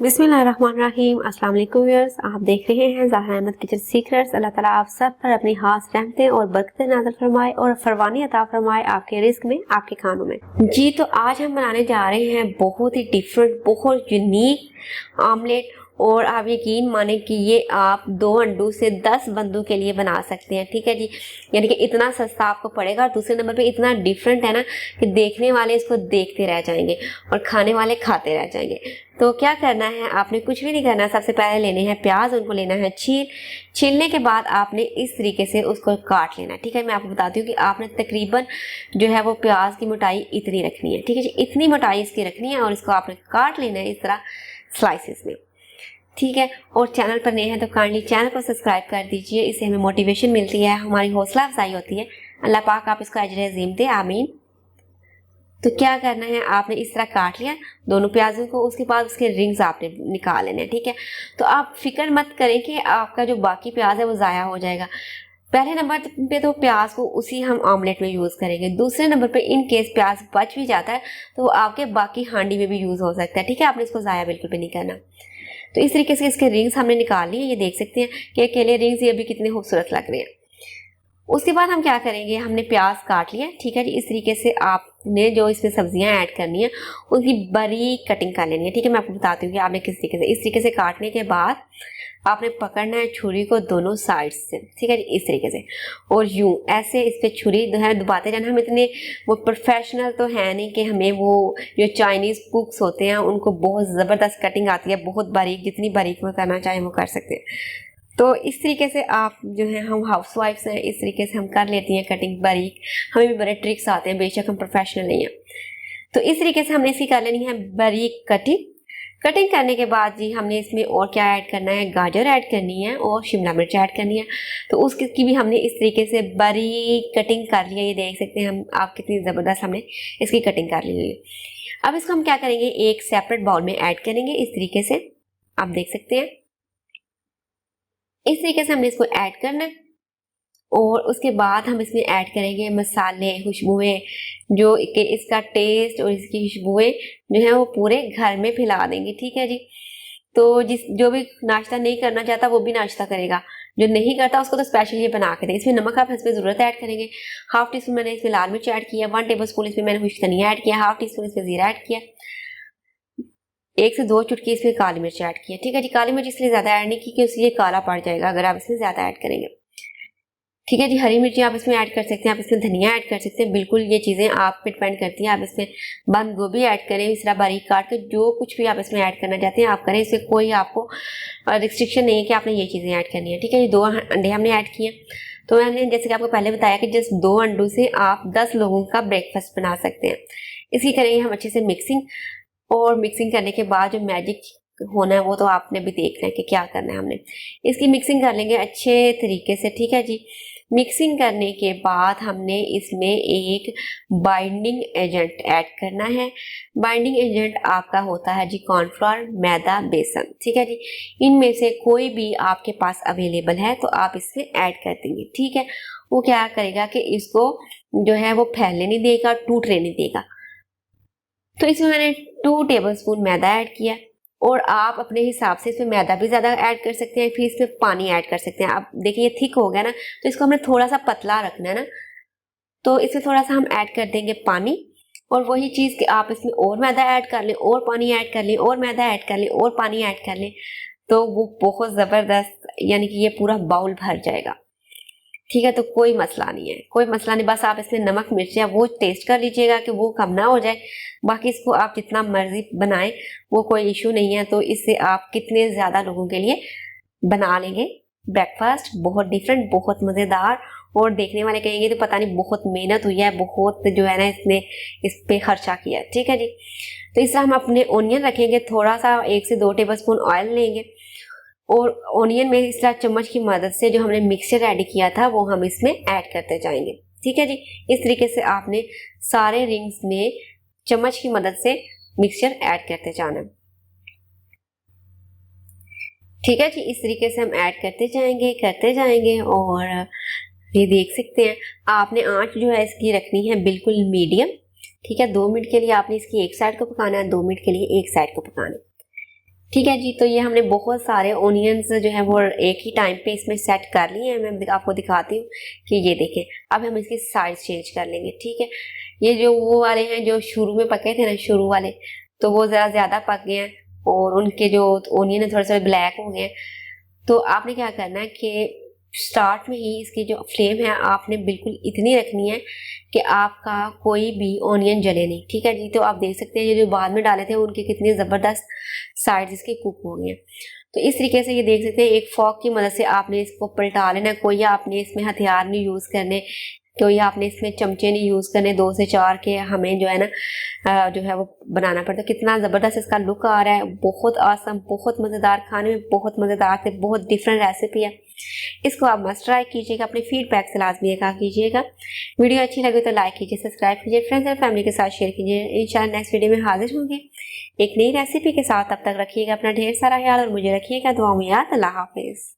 बिस्मिल्लाहिर्रहमानिर्रहीम। अस्सलाम वालेकुम व्यूअर्स, आप देख रहे हैं ज़हरा अहमद किचन सीक्रेट्स। अल्लाह ताला आप सब पर अपनी खास रहमतें और बरकतें नाज़िल फरमाए और फरवानी अता फरमाए आपके रिस्क में, आपके खानों में। जी तो आज हम बनाने जा रहे हैं बहुत ही डिफरेंट, बहुत यूनिक आमलेट। और आप यकीन माने कि ये आप 2 अंडों से 10 बंदों के लिए बना सकते हैं। ठीक है जी, यानी कि इतना सस्ता आपको पड़ेगा और दूसरे नंबर पे इतना डिफरेंट है ना कि देखने वाले इसको देखते रह जाएंगे और खाने वाले खाते रह जाएंगे। तो क्या करना है, आपने कुछ भी नहीं करना। सबसे पहले लेने हैं प्याज, उनको लेना है छीलने के बाद आपने इस तरीके से उसको काट लेना है। ठीक है, मैं आपको बताती हूँ कि आपने तकरीबन जो है वो प्याज की मोटाई इतनी रखनी है। ठीक है जी, इतनी मोटाई इसकी रखनी है और इसको आपने काट लेना है इस तरह स्लाइसिस में। ठीक है, और चैनल पर नए हैं तो काइंडली चैनल को सब्सक्राइब कर दीजिए, इससे हमें मोटिवेशन मिलती है, हमारी हौसला अफजाई होती है। अल्लाह पाक आप इसको अजर अज़ीम दे, आमीन। तो क्या करना है, आपने इस तरह काट लिया दोनों प्याजों को, उसके बाद उसके रिंग्स आपने निकाल लेने हैं। ठीक है, तो आप फिक्र मत करें कि आपका जो बाकी प्याज है वो ज़ाया हो जाएगा। पहले नंबर पे तो प्याज को उसी हम ऑमलेट में यूज़ करेंगे। दूसरे नंबर पे इन केस प्याज बच भी जाता है तो आपके बाकी हांडी में भी यूज़ हो सकता है। ठीक है, आपने इसको ज़ाया बिल्कुल भी नहीं करना। तो इस तरीके से इसके रिंग्स हमने निकाल लिए। ये देख सकते हैं कि अकेले रिंग्स ये भी कितने खूबसूरत लग रहे हैं। उसके बाद हम क्या करेंगे, हमने प्याज काट लिया। ठीक है जी, इस तरीके से आपने जो इसमें सब्जियां ऐड करनी है उनकी बारीक कटिंग कर लेनी है। ठीक है, मैं आपको बताती हूँ कि आपने किस तरीके से, इस तरीके से काटने के बाद आपने पकड़ना है छुरी को दोनों साइड से। ठीक है जी, इस तरीके से और यूं ऐसे इस पे छुरी दबाते जाना। हम इतने वो प्रोफेशनल तो है नहीं कि हमें वो जो चाइनीज़ कुक्स होते हैं उनको बहुत ज़बरदस्त कटिंग आती है, बहुत बारीक, जितनी बारीक वो करना चाहें वो कर सकते हैं। तो इस तरीके से आप जो है, हम हाउस वाइफ्स हैं, इस तरीके से हम कर लेती हैं कटिंग बारीक। हमें भी बड़े ट्रिक्स आते हैं, बेशक हम प्रोफेशनल नहीं हैं। तो इस तरीके से हमने इसकी कर लेनी है बारीक कटिंग करने के बाद जी हमने इसमें और क्या ऐड करना है, गाजर ऐड करनी है और शिमला मिर्च ऐड करनी है। तो उसकी भी हमने इस तरीके से बारीक कटिंग कर लिया। ये देख सकते हैं हम, आप कितनी ज़बरदस्त हमने इसकी कटिंग कर ली है। अब इसको हम क्या करेंगे, एक सेपरेट बाउल में ऐड करेंगे। इस तरीके से आप देख सकते हैं, इस तरीके से हमने इसको ऐड करना है और उसके बाद हम इसमें ऐड करेंगे मसाले, खुशबुएं, जो कि इसका टेस्ट और इसकी खुशबुएं जो है वो पूरे घर में फैला देंगे। ठीक है जी, तो जो भी नाश्ता नहीं करना चाहता वो भी नाश्ता करेगा, जो नहीं करता उसको तो स्पेशल ये बना के दें। इसमें नमक आप इसमें ज़रूरत ऐड करेंगे। हाफ टी स्पून मैंने इसमें लाल मिर्च ऐड किया, 1 टेबल स्पून इसमें मैंने खुश्क धनिया ऐड किया, हाफ टी स्पून इसमें ज़ीरा ऐड किया, 1 से 2 चुटकी इसमें काली मिर्च ऐड किया। ठीक है जी, काली मिर्च इसलिए ज़्यादा ऐड नहीं की कि उससे ये काला पड़ जाएगा अगर आप इसमें ज़्यादा ऐड करेंगे। ठीक है जी, हरी मिर्ची आप इसमें ऐड कर सकते हैं, आप इसमें धनिया ऐड कर सकते हैं। बिल्कुल ये चीज़ें आप पे डिपेंड करती हैं। आप इसमें बंद गोभी ऐड करें, इस तरह बारीक काट के, जो कुछ भी आप इसमें ऐड करना चाहते हैं आप करें। इसमें कोई आपको रिस्ट्रिक्शन नहीं है कि आपने ये चीज़ें ऐड करनी है। ठीक है जी, 2 अंडे हमने ऐड किए। तो मैंने जैसे कि आपको पहले बताया कि जस्ट 2 अंडों से आप 10 लोगों का ब्रेकफास्ट बना सकते हैं। इसकी करेंगे हम अच्छे से मिक्सिंग, और मिक्सिंग करने के बाद जो मैजिक होना है वो तो आपने भी देखना है कि क्या करना है। हमने इसकी मिक्सिंग कर लेंगे अच्छे तरीके से। ठीक है जी, मिक्सिंग करने के बाद हमने इसमें एक बाइंडिंग एजेंट ऐड करना है। बाइंडिंग एजेंट आपका होता है जी कॉर्नफ्लोर, मैदा, बेसन। ठीक है जी, इनमें से कोई भी आपके पास अवेलेबल है तो आप इसमें ऐड कर देंगे। ठीक है, वो क्या करेगा कि इसको जो है वो फैलने नहीं देगा, टूटने नहीं देगा। तो इसमें मैंने 2 टेबलस्पून मैदा ऐड किया और आप अपने हिसाब से इसमें मैदा भी ज़्यादा ऐड कर सकते हैं, फिर इसमें पानी ऐड कर सकते हैं। आप देखिए ये थिक हो गया ना, तो इसको हमें थोड़ा सा पतला रखना है ना, तो इसमें थोड़ा सा हम ऐड कर देंगे पानी। और वही चीज़ कि आप इसमें और मैदा ऐड कर लें और पानी ऐड कर लें और मैदा ऐड कर लें और पानी ऐड कर लें, तो वो बहुत ज़बरदस्त, यानी कि ये पूरा बाउल भर जाएगा। ठीक है, तो कोई मसला नहीं है, कोई मसला नहीं। बस आप इसमें नमक मिर्च या वो टेस्ट कर लीजिएगा कि वो कम ना हो जाए। बाकी इसको आप जितना मर्जी बनाएं, वो कोई इशू नहीं है। तो इससे आप कितने ज़्यादा लोगों के लिए बना लेंगे ब्रेकफास्ट, बहुत डिफरेंट, बहुत मज़ेदार। और देखने वाले कहेंगे तो पता नहीं बहुत मेहनत हुई है, बहुत जो है ना इसने इस पे खर्चा किया। ठीक है जी, तो इस तरह हम अपने ओनियन रखेंगे, थोड़ा सा 1 से 2 टेबलस्पून ऑयल लेंगे और ओनियन में इस तरह चम्मच की मदद से जो हमने मिक्सचर रेडी किया था वो हम इसमें ऐड करते जाएंगे। ठीक है जी, इस तरीके से आपने सारे रिंग्स में चम्मच की मदद से मिक्सचर ऐड करते जाना। ठीक है जी, इस तरीके से हम ऐड करते जाएंगे और ये देख सकते हैं आपने आंच जो है इसकी रखनी है बिल्कुल मीडियम। ठीक है, 2 मिनट के लिए आपने इसकी एक साइड को पकाना है, 2 मिनट के लिए एक साइड को पकाना है। ठीक है जी, तो ये हमने बहुत सारे ओनियंस जो है वो एक ही टाइम पे इसमें सेट कर लिए हैं। मैं आपको दिखाती हूँ कि ये देखें, अब हम इसकी साइज चेंज कर लेंगे। ठीक है, ये जो वो वाले हैं जो शुरू में पके थे ना, शुरू वाले, तो वो ज़रा ज़्यादा पक गए हैं और उनके जो ओनियन है थोड़े से ब्लैक हो गए हैं। तो आपने क्या करना है कि स्टार्ट में ही इसकी जो फ्लेम है आपने बिल्कुल इतनी रखनी है कि आपका कोई भी ऑनियन जले नहीं। ठीक है जी, तो आप देख सकते हैं ये जो बाद में डाले थे उनके कितने ज़बरदस्त साइड इसके कुक हो गए हैं। तो इस तरीके से ये देख सकते हैं एक फॉक की मदद से आपने इसको पलटा लेना। कोई आपने इसमें हथियार नहीं यूज़ करने, कोई आपने इसमें चमचे नहीं यूज़ करने, 2 से 4 के हमें जो है ना जो है वो बनाना पड़ता है। कितना ज़बरदस्त इसका लुक आ रहा है, बहुत आसम, बहुत मज़ेदार, खाने में बहुत मज़ेदार थे, बहुत डिफरेंट रेसिपी है। इसको आप मस्ट ट्राई कीजिएगा, अपने फीडबैक से लाजमी कहा कीजिएगा। वीडियो अच्छी लगे तो लाइक कीजिए, सब्सक्राइब कीजिए, फ्रेंड्स और फैमिली के साथ शेयर कीजिए। इंशाल्लाह नेक्स्ट वीडियो में हाजिर होंगे एक नई रेसिपी के साथ। तब तक रखिएगा अपना ढेर सारा ख्याल और मुझे रखिएगा दुआ में याद। अल्लाह हाफिज़।